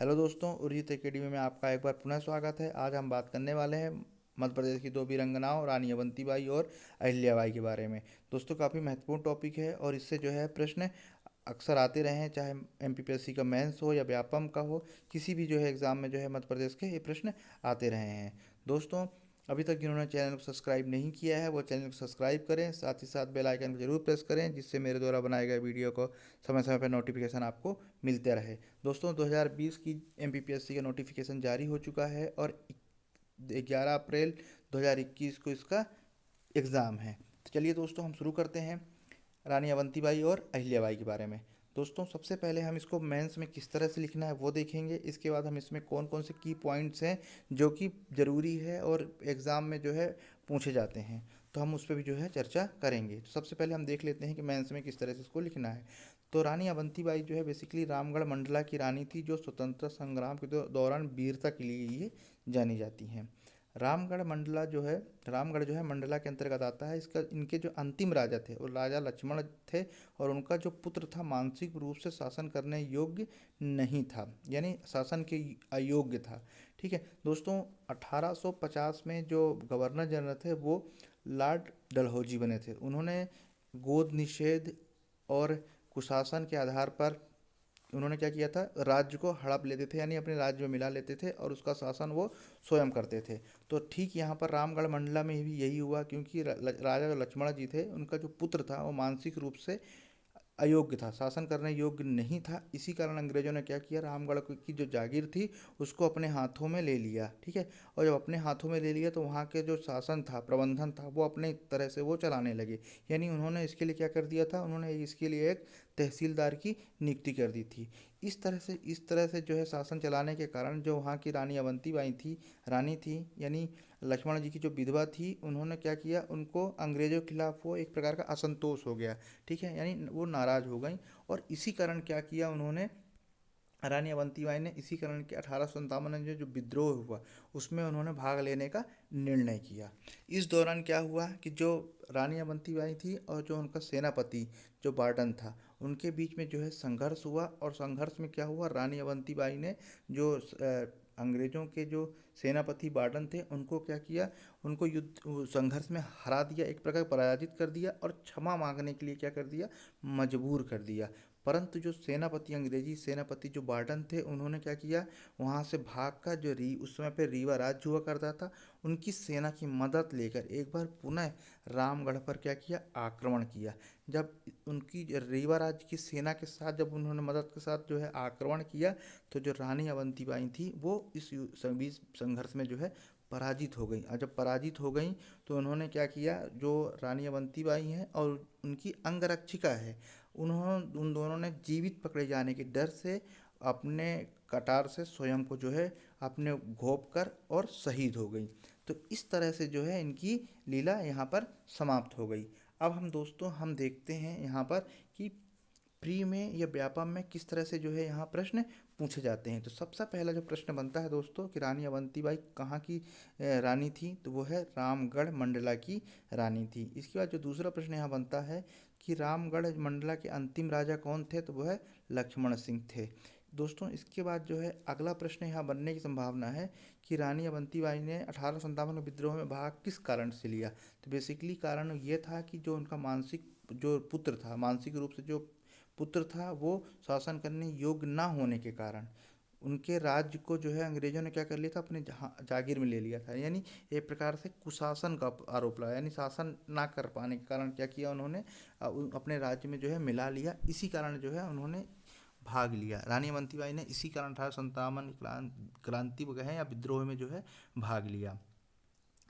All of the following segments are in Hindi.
हेलो दोस्तों, उर्जित एकेडमी में आपका एक बार पुनः स्वागत है। आज हम बात करने वाले हैं मध्य प्रदेश की दो वीरांगनाओं रानी अवंतीबाई और अहिल्याबाई के बारे में। दोस्तों, काफ़ी महत्वपूर्ण टॉपिक है और इससे जो है प्रश्न अक्सर आते रहे हैं, चाहे एमपीपीएससी का मेंस हो या व्यापम का हो, किसी भी जो है एग्ज़ाम में जो है मध्य प्रदेश के ये प्रश्न आते रहे हैं। दोस्तों, अभी तक जिन्होंने चैनल को सब्सक्राइब नहीं किया है वो चैनल को सब्सक्राइब करें, साथ ही साथ बेल आइकन को जरूर प्रेस करें, जिससे मेरे द्वारा बनाए गए वीडियो को समय समय पर नोटिफिकेशन आपको मिलते रहे। दोस्तों, 2020 की एमपीपीएससी का नोटिफिकेशन जारी हो चुका है और 11 अप्रैल 2021 को इसका एग्ज़ाम है। तो चलिए दोस्तों, हम शुरू करते हैं रानी अवंतीबाई और अहिल्याबाई के बारे में। दोस्तों, सबसे पहले हम इसको मेंस में किस तरह से लिखना है वो देखेंगे। इसके बाद हम इसमें कौन कौन से की पॉइंट्स हैं जो कि ज़रूरी है और एग्ज़ाम में जो है पूछे जाते हैं, तो हम उस पर भी जो है चर्चा करेंगे। तो सबसे पहले हम देख लेते हैं कि मेंस में किस तरह से इसको लिखना है। तो रानी अवंतीबाई जो है बेसिकली रामगढ़ मंडला की रानी थी, जो स्वतंत्रता संग्राम के दौरान वीरता के लिए ये जानी जाती हैं। रामगढ़ जो है मंडला के अंतर्गत आता है। इसका इनके जो अंतिम राजा थे वो राजा लक्ष्मण थे, और उनका जो पुत्र था मानसिक रूप से शासन करने योग्य नहीं था, यानी शासन के अयोग्य था। ठीक है दोस्तों, 1850 में जो गवर्नर जनरल थे वो लॉर्ड डलहौजी बने थे। उन्होंने गोद निषेध और कुशासन के आधार पर उन्होंने क्या किया था, राज्य को हड़प लेते थे, यानी अपने राज्य में मिला लेते थे और उसका शासन वो स्वयं करते थे। तो ठीक यहाँ पर रामगढ़ मंडला में भी यही हुआ, क्योंकि राजा लक्ष्मण जी थे, उनका जो पुत्र था वो मानसिक रूप से अयोग्य था, शासन करने योग्य नहीं था। इसी कारण अंग्रेजों ने क्या किया, रामगढ़ की जो जागीर थी उसको अपने हाथों में ले लिया। ठीक है, और जब अपने हाथों में ले लिया तो वहाँ के जो शासन था, प्रबंधन था, वो अपने तरह से वो चलाने लगे। यानी उन्होंने इसके लिए क्या कर दिया था, उन्होंने इसके लिए एक तहसीलदार की नियुक्ति कर दी थी। इस तरह से जो है शासन चलाने के कारण जो वहाँ की रानी अवंतीबाई थी, रानी थी, यानी लक्ष्मण जी की जो विधवा थी, उन्होंने क्या किया, उनको अंग्रेजों के खिलाफ वो एक प्रकार का असंतोष हो गया। ठीक है, यानी वो नाराज़ हो गई, और इसी कारण क्या किया उन्होंने, रानी अवंतीबाई ने इसी कारण के 1857 में जो विद्रोह हुआ उसमें उन्होंने भाग लेने का निर्णय किया। इस दौरान क्या हुआ कि जो रानी अवंतीबाई थी और जो उनका सेनापति जो बार्डन था, उनके बीच में जो है संघर्ष हुआ, और संघर्ष में क्या हुआ, रानी अवंतीबाई ने जो अंग्रेज़ों के जो सेनापति बार्डन थे उनको क्या किया, उनको युद्ध संघर्ष में हरा दिया, एक प्रकार पराजित कर दिया, और क्षमा मांगने के लिए क्या कर दिया, मजबूर कर दिया। परंतु जो सेनापति अंग्रेजी सेनापति जो बार्डन थे, उन्होंने क्या किया, वहाँ से भागकर जो उस समय पे रीवा राज्य हुआ करता था, उनकी सेना की मदद लेकर एक बार पुनः रामगढ़ पर क्या किया, आक्रमण किया। जब उनकी रीवा राज्य की सेना के साथ जब उन्होंने मदद के साथ जो है आक्रमण किया, तो जो रानी अवंतीबाई थी वो इस बीच संघर्ष में जो है पराजित हो गई। और जब पराजित हो गई तो उन्होंने क्या किया, जो रानी अवंतीबाई हैं और उनकी अंगरक्षिका है, उन दोनों ने जीवित पकड़े जाने के डर से अपने कटार से स्वयं को जो है अपने घोंप कर और शहीद हो गई। तो इस तरह से जो है इनकी लीला यहाँ पर समाप्त हो गई। अब हम दोस्तों हम देखते हैं यहाँ पर कि प्री में या व्यापम में किस तरह से जो है यहाँ प्रश्न पूछे जाते हैं। तो सबसे पहला जो प्रश्न बनता है दोस्तों कि रानी अवंतीबाई कहाँ की रानी थी, तो वो है रामगढ़ मंडला की रानी थी। इसके बाद जो दूसरा प्रश्न यहाँ बनता है कि रामगढ़ मंडला के अंतिम राजा कौन थे, तो वो है लक्ष्मण सिंह थे। दोस्तों, इसके बाद जो है अगला प्रश्न यहाँ बनने की संभावना है कि रानी अवंतीबाई ने 1857 में विद्रोह में भाग किस कारण से लिया। तो बेसिकली कारण ये था कि जो उनका जो पुत्र था, मानसिक रूप से जो पुत्र था, वो शासन करने योग्य ना होने के कारण उनके राज्य को जो है अंग्रेजों ने क्या कर लिया था, अपने जागीर में ले लिया था। यानी एक प्रकार से कुशासन का आरोप लगाया, यानी शासन ना कर पाने के कारण क्या किया उन्होंने, अपने राज्य में जो है मिला लिया। इसी कारण जो है उन्होंने भाग लिया। रानी अवंतीबाई ने इसी कारण 1857 क्रांति कहें या विद्रोह में जो है भाग लिया।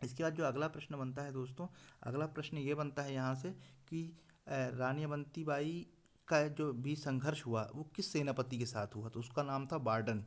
इसके बाद जो अगला प्रश्न बनता है दोस्तों, अगला प्रश्न ये बनता है यहाँ से कि रानी अवंतीबाई का जो भी संघर्ष हुआ वो किस सेनापति के साथ हुआ, तो उसका नाम था बार्डन।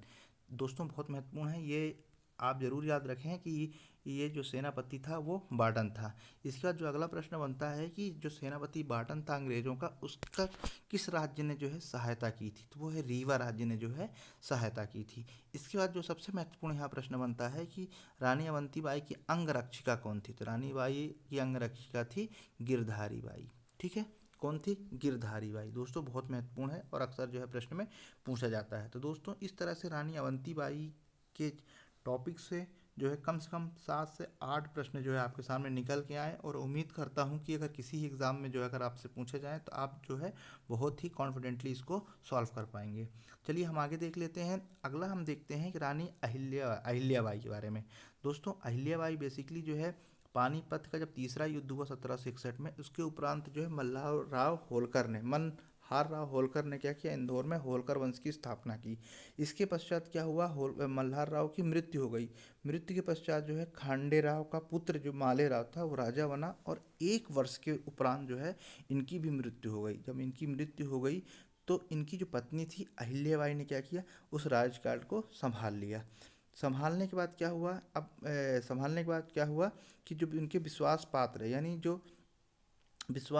दोस्तों, बहुत महत्वपूर्ण है ये, आप जरूर याद रखें कि ये जो सेनापति था वो बार्डन था। इसके बाद जो अगला प्रश्न बनता है कि जो सेनापति बार्डन था अंग्रेजों का, उसका किस राज्य ने जो है सहायता की थी, तो वो है रीवा राज्य ने जो है सहायता की थी। इसके बाद जो सबसे महत्वपूर्ण यहाँ प्रश्न बनता है कि रानी अवंतीबाई की अंगरक्षिका कौन थी, तो रानी बाई की अंगरक्षिका थी गिरधारी बाई। ठीक है, कौन थी? गिरधारी बाई। दोस्तों बहुत महत्वपूर्ण है और अक्सर जो है प्रश्न में पूछा जाता है। तो दोस्तों इस तरह से रानी अवंतीबाई के टॉपिक से जो है कम से कम 7 से 8 प्रश्न जो है आपके सामने निकल के आए, और उम्मीद करता हूं कि अगर किसी एग्ज़ाम में जो है अगर आपसे पूछे जाएँ तो आप जो है बहुत ही कॉन्फिडेंटली इसको सॉल्व कर पाएंगे। चलिए हम आगे देख लेते हैं। अगला हम देखते हैं कि रानी अहिल्याबाई के बारे में। दोस्तों अहिल्याबाई बेसिकली जो है पानीपत का जब तीसरा युद्ध हुआ 1761 में, उसके उपरांत जो है मल्हार राव होलकर ने क्या किया? इंदौर में होलकर वंश की स्थापना की। इसके पश्चात क्या हुआ? मल्हार राव की मृत्यु हो गई। मृत्यु के पश्चात जो है खांडे राव का पुत्र जो माले राव था वो राजा बना, और 1 वर्ष के उपरांत जो है इनकी भी मृत्यु हो गई। जब इनकी मृत्यु हो गई तो इनकी जो पत्नी थी अहिल्याबाई ने क्या किया? उस राजकाज को संभाल लिया। संभालने के बाद क्या हुआ? संभालने के बाद क्या हुआ कि जो उनके विश्वास पात्र, यानी जो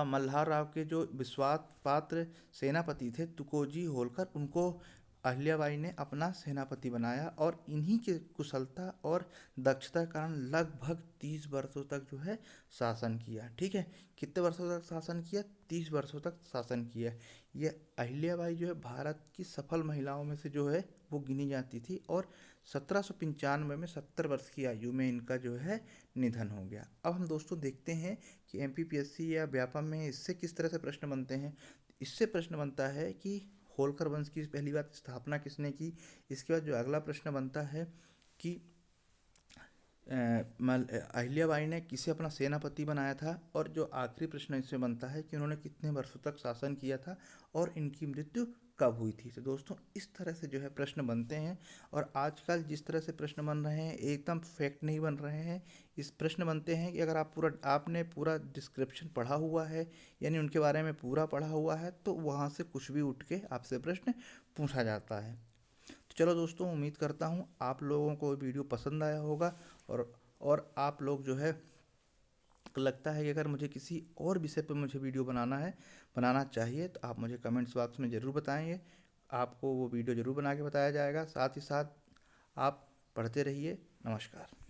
मल्हार राव के जो विश्वास पात्र सेनापति थे तुकोजी होलकर, उनको अहिल्याबाई ने अपना सेनापति बनाया, और इन्हीं के कुशलता और दक्षता के कारण लगभग 30 वर्षों तक जो है शासन किया। ठीक है, कितने वर्षों तक शासन किया? 30 वर्षों तक शासन किया। यह अहिल्याबाई जो है भारत की सफल महिलाओं में से जो है वो गिनी जाती थी, और 1795 में 70 वर्ष की आयु में इनका जो है निधन हो गया। अब हम दोस्तों देखते हैं कि एमपीपीएससी या व्यापम में इससे किस तरह से प्रश्न बनते हैं। इससे प्रश्न बनता है कि होलकर वंश की पहली बात स्थापना किसने की। इसके बाद जो अगला प्रश्न बनता है कि अहिल्याबाई ने किसे अपना सेनापति बनाया था, और जो आखिरी प्रश्न इससे बनता है कि उन्होंने कितने वर्षों तक शासन किया था और इनकी मृत्यु कब हुई थी। तो दोस्तों इस तरह से जो है प्रश्न बनते हैं, और आजकल जिस तरह से प्रश्न बन रहे हैं एकदम फैक्ट नहीं बन रहे हैं। इस प्रश्न बनते हैं कि अगर आपने पूरा डिस्क्रिप्शन पढ़ा हुआ है, यानी उनके बारे में पूरा पढ़ा हुआ है, तो वहाँ से कुछ भी उठ के आपसे प्रश्न पूछा जाता है। तो चलो दोस्तों, उम्मीद करता हूँ आप लोगों को वीडियो पसंद आया होगा, और आप लोग जो है लगता है कि अगर मुझे किसी और विषय पर मुझे वीडियो बनाना चाहिए, तो आप मुझे कमेंट्स बॉक्स में ज़रूर बताएंगे। आपको वो वीडियो ज़रूर बना के बताया जाएगा। साथ ही साथ आप पढ़ते रहिए। नमस्कार।